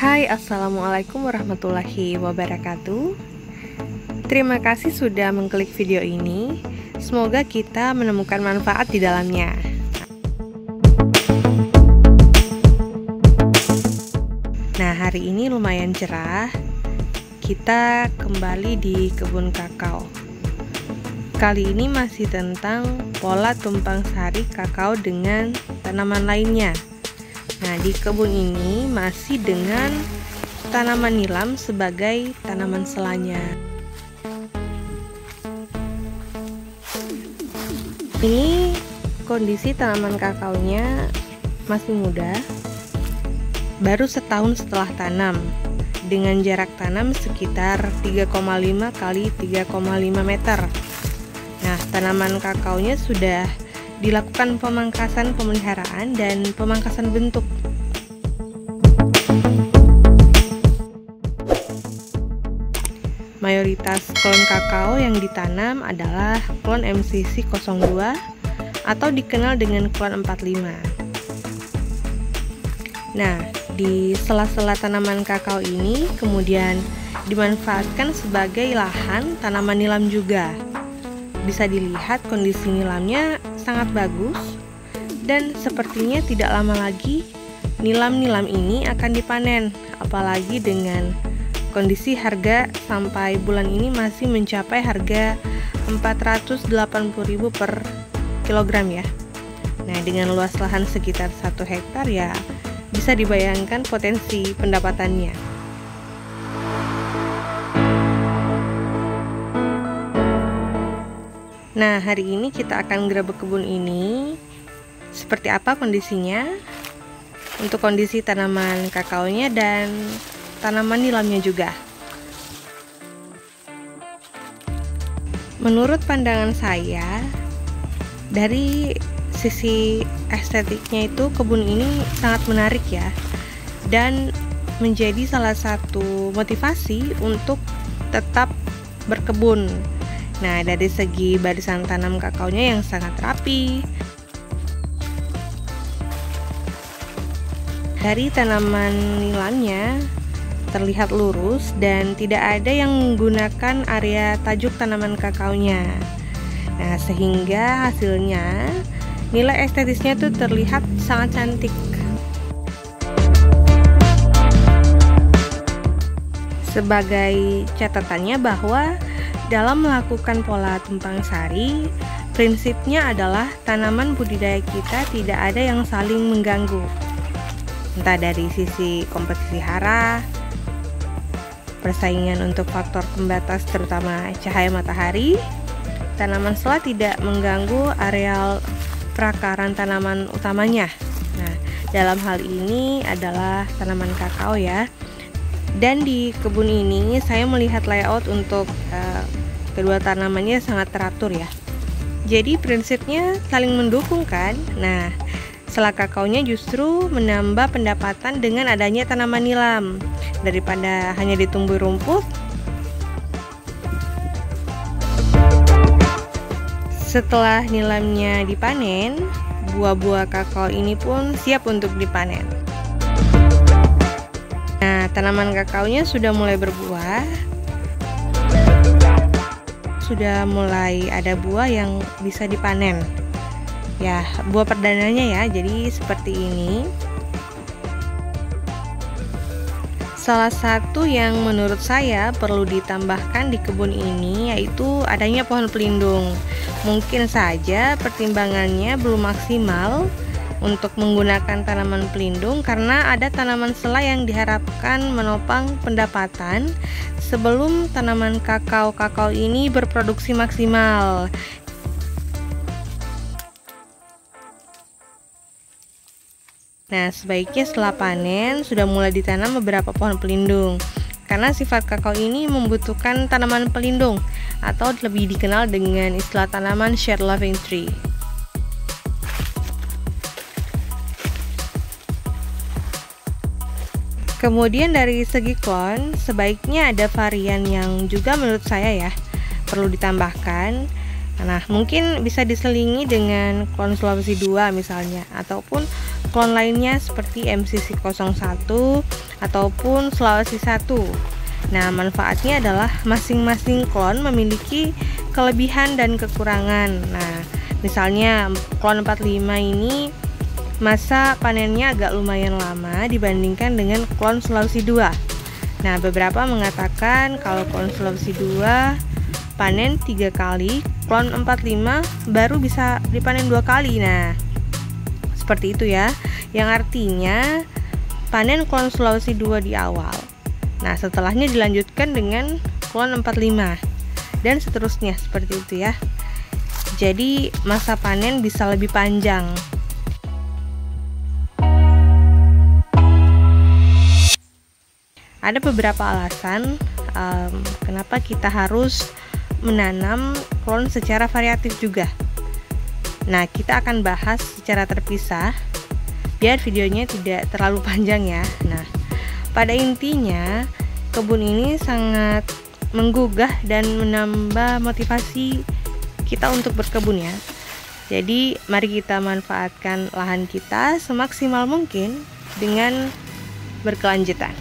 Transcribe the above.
Hai, assalamualaikum warahmatullahi wabarakatuh. Terima kasih sudah mengklik video ini. Semoga kita menemukan manfaat di dalamnya. Nah, hari ini lumayan cerah. Kita kembali di kebun kakao. Kali ini masih tentang pola tumpang sari kakao dengan tanaman lainnya. Nah, di kebun ini masih dengan tanaman nilam sebagai tanaman selanya. Ini kondisi tanaman kakaonya masih muda, baru setahun setelah tanam, dengan jarak tanam sekitar 3,5 kali 3,5 meter. Nah, tanaman kakaonya sudah dilakukan pemangkasan pemeliharaan dan pemangkasan bentuk. Mayoritas klon kakao yang ditanam adalah klon MCC 02 atau dikenal dengan klon 45. Nah, di sela-sela tanaman kakao ini kemudian dimanfaatkan sebagai lahan tanaman nilam juga. Bisa dilihat kondisi nilamnya sangat bagus dan sepertinya tidak lama lagi nilam-nilam ini akan dipanen, apalagi dengan kondisi harga sampai bulan ini masih mencapai harga 480.000 per kilogram ya. Nah, dengan luas lahan sekitar 1 hektar ya bisa dibayangkan potensi pendapatannya. Nah, hari ini kita akan gerebek kebun ini. Seperti apa kondisinya? Untuk kondisi tanaman kakaonya dan tanaman nilamnya juga. Menurut pandangan saya, dari sisi estetiknya itu kebun ini sangat menarik ya, dan menjadi salah satu motivasi untuk tetap berkebun. Nah, dari segi barisan tanam kakaonya yang sangat rapi, dari tanaman nilamnya terlihat lurus dan tidak ada yang menggunakan area tajuk tanaman kakaonya. Nah, sehingga hasilnya nilai estetisnya tuh terlihat sangat cantik. Sebagai catatannya bahwa dalam melakukan pola tumpang sari, prinsipnya adalah tanaman budidaya kita tidak ada yang saling mengganggu. Entah dari sisi komposisi hara, persaingan untuk faktor pembatas terutama cahaya matahari, tanaman sela tidak mengganggu areal perakaran tanaman utamanya. Nah, dalam hal ini adalah tanaman kakao ya. Dan di kebun ini saya melihat layout untuk kedua tanamannya sangat teratur ya. Jadi prinsipnya saling mendukung kan. Nah, sela kakaonya justru menambah pendapatan dengan adanya tanaman nilam daripada hanya ditumbuhi rumput. Setelah nilamnya dipanen, buah-buah kakao ini pun siap untuk dipanen. Nah, tanaman kakaonya sudah mulai berbuah, sudah mulai ada buah yang bisa dipanen. Ya, buah perdananya ya, jadi seperti ini. Salah satu yang menurut saya perlu ditambahkan di kebun ini yaitu adanya pohon pelindung. Mungkin saja pertimbangannya belum maksimal untuk menggunakan tanaman pelindung karena ada tanaman sela yang diharapkan menopang pendapatan sebelum tanaman kakao ini berproduksi maksimal. Nah, sebaiknya setelah panen sudah mulai ditanam beberapa pohon pelindung karena sifat kakao ini membutuhkan tanaman pelindung atau lebih dikenal dengan istilah tanaman shade loving tree. Kemudian dari segi klon, sebaiknya ada varian yang juga menurut saya ya perlu ditambahkan. Nah, mungkin bisa diselingi dengan klon Sulawesi 2 misalnya, ataupun klon lainnya seperti MCC01 ataupun Sulawesi 1. Nah, manfaatnya adalah masing-masing klon memiliki kelebihan dan kekurangan. Nah, misalnya klon 45 ini masa panennya agak lumayan lama dibandingkan dengan klon Sulawesi 2. Nah, beberapa mengatakan kalau klon Sulawesi 2 panen 3 kali, klon 45 baru bisa dipanen 2 kali. Nah, seperti itu ya, yang artinya panen klon Sulawesi 2 di awal. Nah, setelahnya dilanjutkan dengan klon 45 dan seterusnya seperti itu ya. Jadi masa panen bisa lebih panjang. Ada beberapa alasan kenapa kita harus menanam klon secara variatif juga. Nah, kita akan bahas secara terpisah biar videonya tidak terlalu panjang ya. Nah, pada intinya kebun ini sangat menggugah dan menambah motivasi kita untuk berkebun ya. Jadi mari kita manfaatkan lahan kita semaksimal mungkin dengan berkelanjutan.